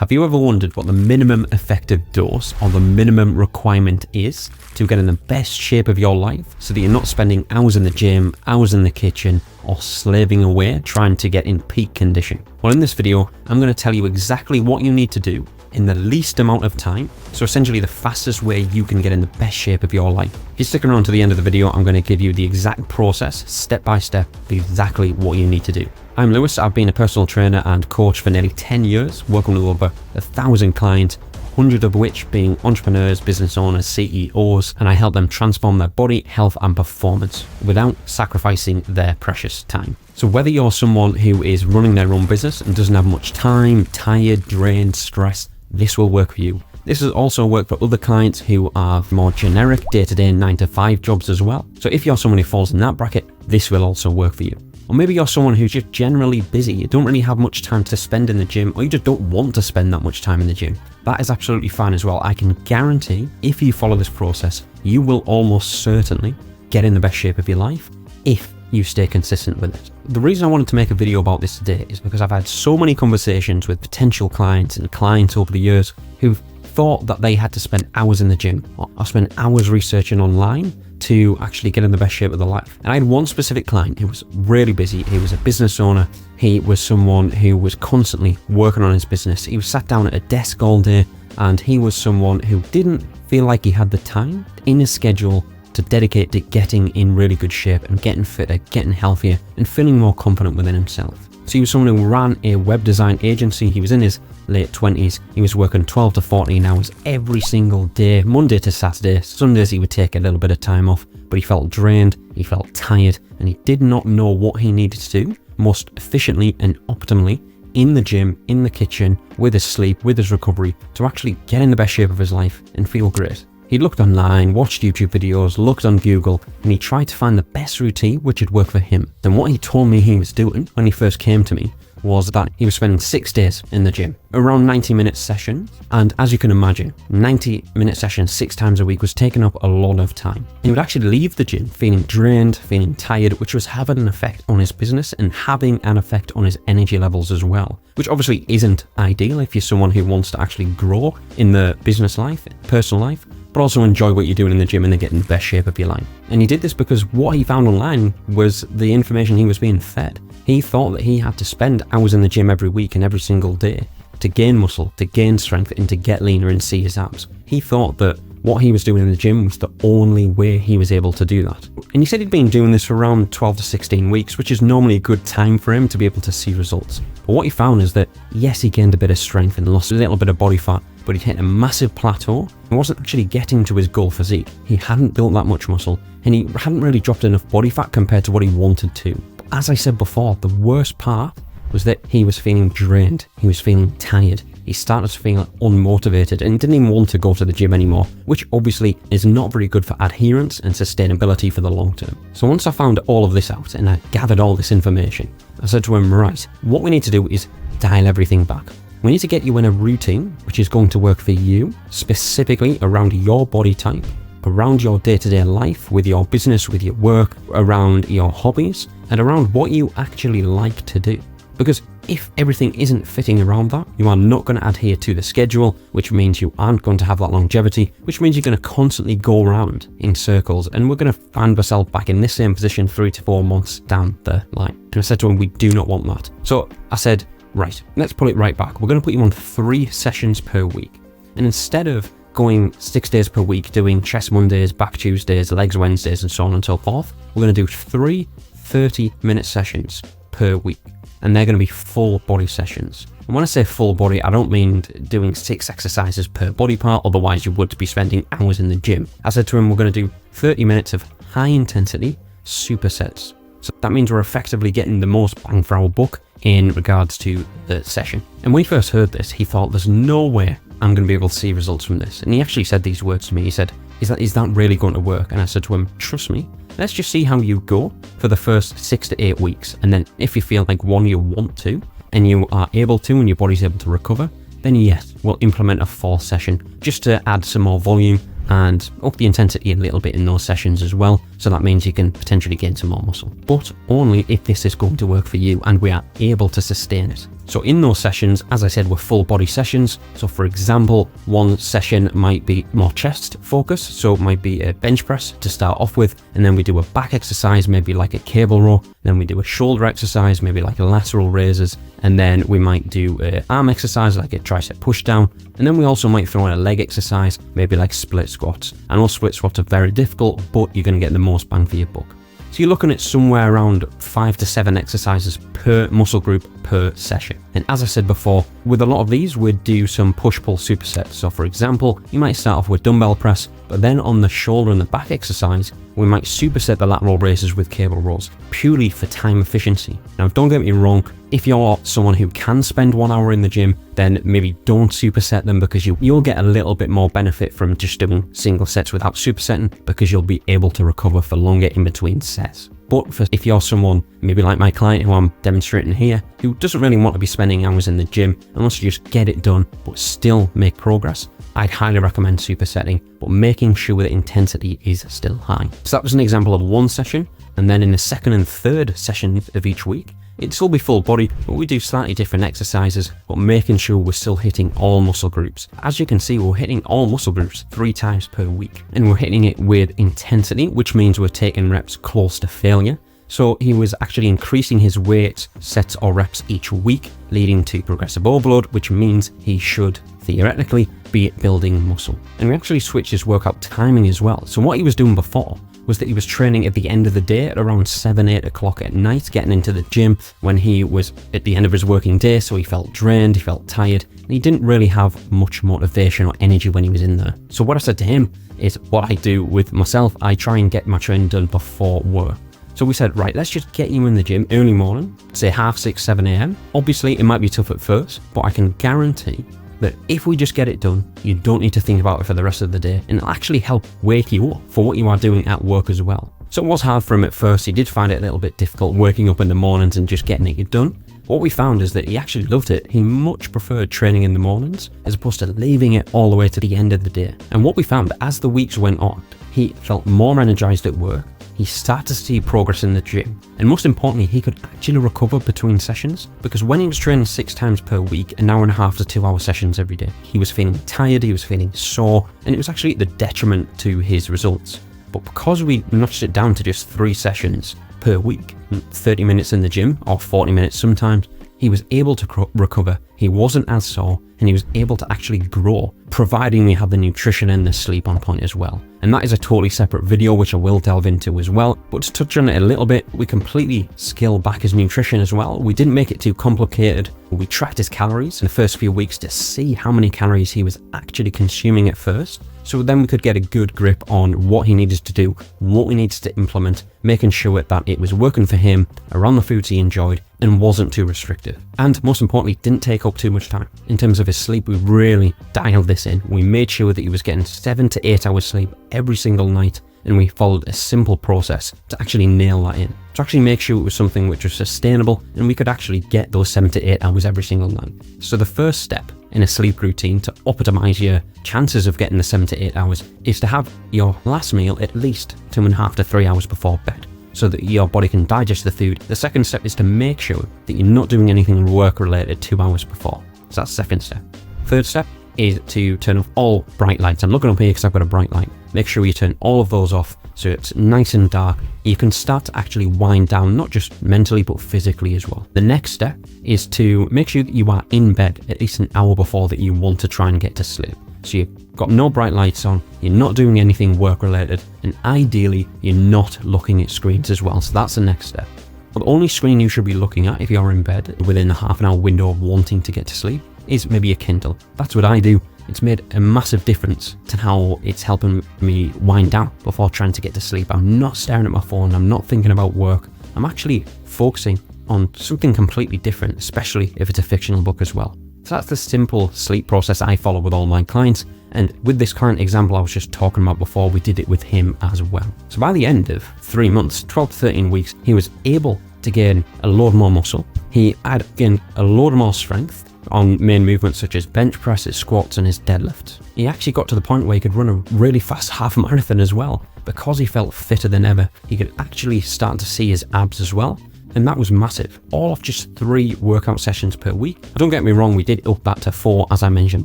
Have you ever wondered what the minimum effective dose or the minimum requirement is to get in the best shape of your life so that you're not spending hours in the gym, hours in the kitchen, or slaving away trying to get in peak condition? Well, in this video, I'm going to tell you exactly what you need to do in the least amount of time, so essentially the fastest way you can get in the best shape of your life. If you stick around to the end of the video, I'm going to give you the exact process, step by step, of exactly what you need to do. I'm Lewis. I've been a personal trainer and coach for nearly 10 years, working with over 1,000 clients, 100 of which being entrepreneurs, business owners, CEOs, and I help them transform their body, health, and performance without sacrificing their precious time. So whether you're someone who is running their own business and doesn't have much time, tired, drained, stressed, this will work for you. This has also worked for other clients who have more generic day-to-day 9-to-5 jobs as well. So if you're someone who falls in that bracket, this will also work for you. Or maybe you're someone who's just generally busy, you don't really have much time to spend in the gym, or you just don't want to spend that much time in the gym. That is absolutely fine as well. I can guarantee if you follow this process, you will almost certainly get in the best shape of your life if you stay consistent with it. The reason I wanted to make a video about this today is because I've had so many conversations with potential clients and clients over the years who've thought that they had to spend hours in the gym or spend hours researching online to actually get in the best shape of their life. And I had one specific client who was really busy. He was a business owner. He was someone who was constantly working on his business. He was sat down at a desk all day, and he was someone who didn't feel like he had the time in his schedule to dedicate to getting in really good shape and getting fitter, getting healthier, and feeling more confident within himself. So he was someone who ran a web design agency. He was in his late 20s. He was working 12 to 14 hours every single day, Monday to Saturday. Sundays he would take a little bit of time off, but he felt drained, he felt tired, and he did not know what he needed to do most efficiently and optimally in the gym, in the kitchen, with his sleep, with his recovery, to actually get in the best shape of his life and feel great. He looked online, watched YouTube videos, looked on Google, and he tried to find the best routine which would work for him. And what he told me he was doing when he first came to me was that he was spending 6 days in the gym, around 90-minute sessions. And as you can imagine, 90-minute sessions 6 times a week was taking up a lot of time. He would actually leave the gym feeling drained, feeling tired, which was having an effect on his business and having an effect on his energy levels as well, which obviously isn't ideal if you're someone who wants to actually grow in the business life, personal life, but also enjoy what you're doing in the gym and then get in the best shape of your life. And he did this because what he found online was the information he was being fed. He thought that he had to spend hours in the gym every week and every single day to gain muscle, to gain strength, and to get leaner and see his abs. He thought that what he was doing in the gym was the only way he was able to do that. And he said he'd been doing this for around 12 to 16 weeks, which is normally a good time for him to be able to see results. But what he found is that, yes, he gained a bit of strength and lost a little bit of body fat, but he hit a massive plateau and wasn't actually getting to his goal physique. He hadn't built that much muscle, and he hadn't really dropped enough body fat compared to what he wanted to. But as I said before, the worst part was that he was feeling drained. He was feeling tired. He started to feel unmotivated and didn't even want to go to the gym anymore, which obviously is not very good for adherence and sustainability for the long term. So once I found all of this out and I gathered all this information, I said to him, right, what we need to do is dial everything back. We need to get you in a routine which is going to work for you, specifically around your body type, around your day-to-day life, with your business, with your work, around your hobbies, and around what you actually like to do. Because if everything isn't fitting around that, you are not going to adhere to the schedule, which means you aren't going to have that longevity, which means you're going to constantly go around in circles, and we're going to find ourselves back in this same position 3 to 4 months down the line. And I said to him, we do not want that. So I said, right, let's pull it right back. We're going to put you on 3 sessions per week. And instead of going 6 days per week, doing chest Mondays, back Tuesdays, legs Wednesdays, and so on and so forth, we're going to do 3 30-minute sessions per week. And they're going to be full body sessions. And when I say full body, I don't mean doing 6 exercises per body part, otherwise you would be spending hours in the gym. I said to him, we're going to do 30 minutes of high intensity supersets. So that means we're effectively getting the most bang for our buck in regards to the session. And when he first heard this, he thought, there's no way I'm going to be able to see results from this. And he actually said these words to me. He said, is that really going to work? And I said to him, trust me, let's just see how you go for the first 6 to 8 weeks. And then if you feel like you want to, and you are able to, and your body's able to recover, then yes, we'll implement a 4th session just to add some more volume and up the intensity a little bit in those sessions as well. So that means you can potentially gain some more muscle, but only if this is going to work for you and we are able to sustain it. So in those sessions, as I said, were full body sessions. So for example, one session might be more chest focused. So it might be a bench press to start off with. And then we do a back exercise, maybe like a cable row. Then we do a shoulder exercise, maybe like a lateral raises. And then we might do an arm exercise, like a tricep push down. And then we also might throw in a leg exercise, maybe like split squats. I know split squats are very difficult, but you're going to get the most bang for your buck. So you're looking at somewhere around 5 to 7 exercises per muscle group per session. And as I said before, with a lot of these, we'd do some push-pull supersets. So for example, you might start off with dumbbell press, but then on the shoulder and the back exercise, we might superset the lateral raises with cable rows, purely for time efficiency. Now, don't get me wrong, if you're someone who can spend 1 hour in the gym, then maybe don't superset them, because you'll get a little bit more benefit from just doing single sets without supersetting, because you'll be able to recover for longer in between sets. But if you're someone, maybe like my client who I'm demonstrating here, who doesn't really want to be spending hours in the gym and wants to just get it done, but still make progress, I'd highly recommend supersetting, but making sure the intensity is still high. So that was an example of one session. And then in the second and third sessions of each week, it'd still be full body, but we do slightly different exercises, but making sure we're still hitting all muscle groups. As you can see, we're hitting all muscle groups 3 times per week, and we're hitting it with intensity, which means we're taking reps close to failure. So he was actually increasing his weight, sets or reps each week, leading to progressive overload, which means he should theoretically be building muscle. And we actually switched his workout timing as well. So what he was doing before was that he was training at the end of the day at around 7-8 o'clock at night, getting into the gym when he was at the end of his working day, so he felt drained, he felt tired, and he didn't really have much motivation or energy when he was in there. So what I said to him is what I do with myself. I try and get my training done before work. So we said, right, let's just get you in the gym early morning, say 6:30, 7 a.m. Obviously, it might be tough at first, but I can guarantee that if we just get it done, you don't need to think about it for the rest of the day, and it'll actually help wake you up for what you are doing at work as well. So it was hard for him at first. He did find it a little bit difficult waking up in the mornings and just getting it done. What we found is that he actually loved it. He much preferred training in the mornings as opposed to leaving it all the way to the end of the day. And what we found, as the weeks went on, he felt more energized at work. He started to see progress in the gym, and most importantly, he could actually recover between sessions, because when he was training 6 times per week, 1.5 hour to 2 hour sessions every day, he was feeling tired, he was feeling sore, and it was actually the detriment to his results. But because we notched it down to just 3 sessions per week, 30 minutes in the gym or 40 minutes sometimes, he was able to recover, he wasn't as sore, and he was able to actually grow, providing we had the nutrition and the sleep on point as well. And that is a totally separate video, which I will delve into as well. But to touch on it a little bit, we completely scaled back his nutrition as well. We didn't make it too complicated. We tracked his calories in the first few weeks to see how many calories he was actually consuming at first. So then we could get a good grip on what he needed to do, what we needed to implement, making sure that it was working for him, around the foods he enjoyed, and wasn't too restrictive. And most importantly, didn't take up too much time. In terms of his sleep, we really dialed this in. We made sure that he was getting 7 to 8 hours sleep every single night, and we followed a simple process to actually nail that in. To actually make sure it was something which was sustainable, and we could actually get those 7 to 8 hours every single night. So the first step in a sleep routine to optimize your chances of getting the 7 to 8 hours is to have your last meal at least 2.5 to 3 hours before bed, so that your body can digest the food. The second step is to make sure that you're not doing anything work related 2 hours before. So that's the second step. Third step is to turn off all bright lights. I'm looking up here because I've got a bright light. Make sure you turn all of those off so it's nice and dark. You can start to actually wind down, not just mentally, but physically as well. The next step is to make sure that you are in bed at least an hour before that you want to try and get to sleep. So you've got no bright lights on, you're not doing anything work related, and ideally you're not looking at screens as well. So that's the next step. But the only screen you should be looking at if you're in bed within the half an hour window of wanting to get to sleep is maybe a Kindle. That's what I do. It's made a massive difference to how it's helping me wind down before trying to get to sleep. I'm not staring at my phone, I'm not thinking about work. I'm actually focusing on something completely different, especially if it's a fictional book as well. So that's the simple sleep process I follow with all my clients. And with this client example I was just talking about before, we did it with him as well. So by the end of 3 months, 12 to 13 weeks, he was able to gain a load more muscle. He had gained a load more strength on main movements such as bench press, his squats and his deadlifts. He actually got to the point where he could run a really fast half marathon as well. Because he felt fitter than ever, he could actually start to see his abs as well. and that was massive, all off just 3 workout sessions per week. Don't get me wrong, we did up that to 4 as I mentioned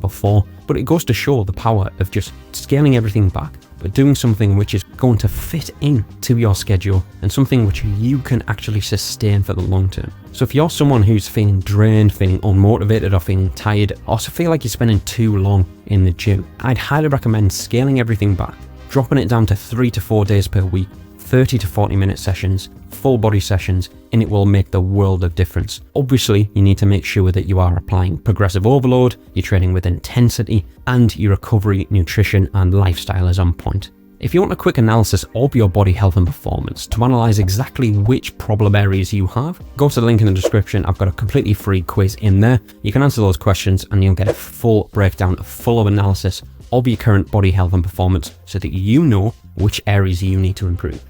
before, but it goes to show the power of just scaling everything back, but doing something which is going to fit into your schedule and something which you can actually sustain for the long term. So if you're someone who's feeling drained, feeling unmotivated, or feeling tired, or feel like you're spending too long in the gym, I'd highly recommend scaling everything back, dropping it down to 3 to 4 days per week, 30 to 40 minute sessions, full body sessions, and it will make the world of difference. Obviously, you need to make sure that you are applying progressive overload, you're training with intensity, and your recovery, nutrition, and lifestyle is on point. If you want a quick analysis of your body health and performance to analyze exactly which problem areas you have, go to the link in the description. I've got a completely free quiz in there. You can answer those questions and you'll get a full breakdown, a full analysis of your current body health and performance so that you know which areas you need to improve.